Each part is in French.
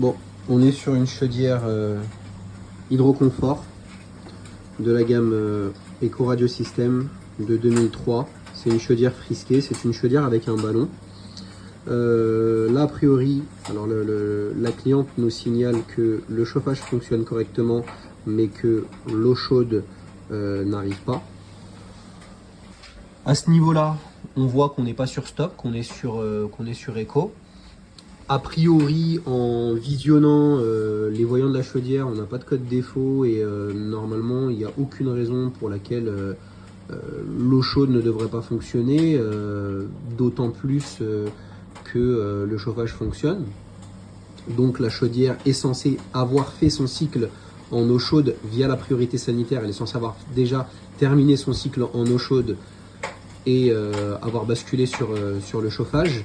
Bon, on est sur une chaudière hydroconfort de la gamme Eco Radio System de 2003. C'est une chaudière frisquée, c'est une chaudière avec un ballon. Là, a priori, alors la cliente nous signale que le chauffage fonctionne correctement, mais que l'eau chaude n'arrive pas. À ce niveau-là, on voit qu'on n'est pas sur stock, qu'on est sur Eco. A priori, en visionnant les voyants de la chaudière, on n'a pas de code défaut et normalement, il n'y a aucune raison pour laquelle l'eau chaude ne devrait pas fonctionner, d'autant plus que le chauffage fonctionne. Donc la chaudière est censée avoir fait son cycle en eau chaude via la priorité sanitaire. Elle est censée avoir déjà terminé son cycle en eau chaude et avoir basculé sur le chauffage.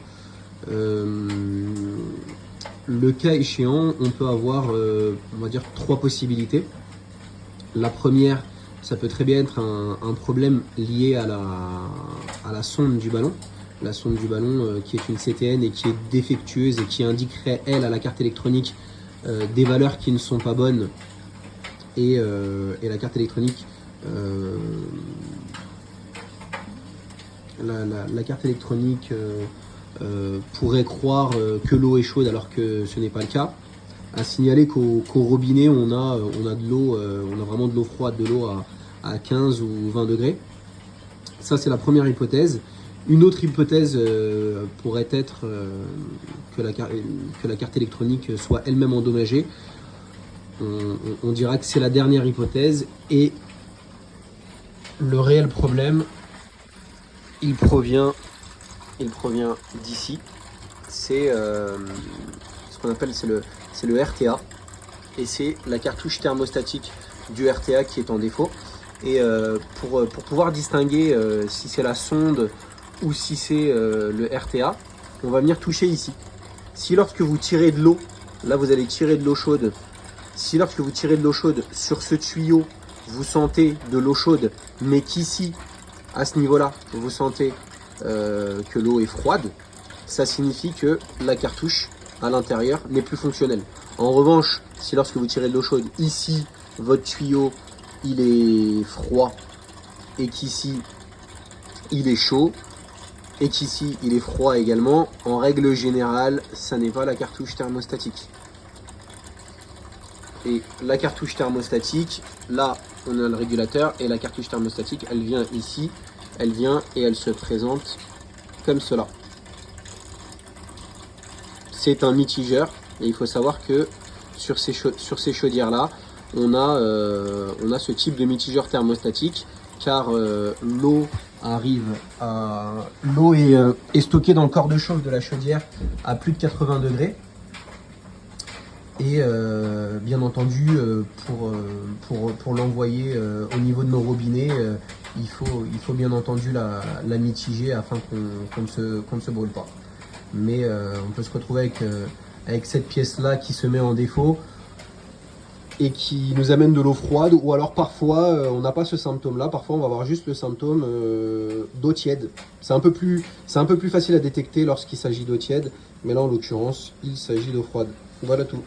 Le cas échéant, on peut avoir, on va dire, trois possibilités. La première, ça peut très bien être un problème lié à la sonde du ballon. La sonde du ballon qui est une CTN et qui est défectueuse et qui indiquerait, elle, à la carte électronique des valeurs qui ne sont pas bonnes. Et la carte électronique la carte électronique pourrait croire que l'eau est chaude alors que ce n'est pas le cas. À signaler qu'au robinet on a de l'eau, on a vraiment de l'eau froide, de l'eau à 15 ou 20 degrés. Ça, c'est la première hypothèse. Une autre hypothèse pourrait être que la carte électronique soit elle-même endommagée. On dira que c'est la dernière hypothèse, et le réel problème, il provient d'ici. C'est ce qu'on appelle c'est le RTA, et c'est la cartouche thermostatique du RTA qui est en défaut. Et pour pouvoir distinguer si c'est la sonde ou si c'est le RTA, on va venir toucher ici. Si lorsque vous tirez de l'eau, là vous allez tirer de l'eau chaude, si lorsque vous tirez de l'eau chaude sur ce tuyau, vous sentez de l'eau chaude, mais qu'ici, à ce niveau-là, vous sentez que l'eau est froide, ça signifie que la cartouche à l'intérieur n'est plus fonctionnelle. En revanche, si lorsque vous tirez de l'eau chaude, ici, votre tuyau, il est froid, et qu'ici, il est chaud, et qu'ici, il est froid également, en règle générale, ça n'est pas la cartouche thermostatique. Et la cartouche thermostatique, là, on a le régulateur, et la cartouche thermostatique, elle vient ici, elle vient et elle se présente comme cela. C'est un mitigeur, et il faut savoir que sur ces chaudières-là, on a ce type de mitigeur thermostatique, car l'eau est stockée dans le corps de chauffe de la chaudière à plus de 80 degrés. Et bien entendu, pour l'envoyer au niveau de nos robinets, il faut bien entendu la mitiger afin qu'on ne se brûle pas. Mais on peut se retrouver avec cette pièce-là qui se met en défaut et qui nous amène de l'eau froide, ou alors parfois on n'a pas ce symptôme-là, parfois on va avoir juste le symptôme d'eau tiède. C'est un peu plus facile à détecter lorsqu'il s'agit d'eau tiède, mais là en l'occurrence il s'agit d'eau froide. Voilà tout.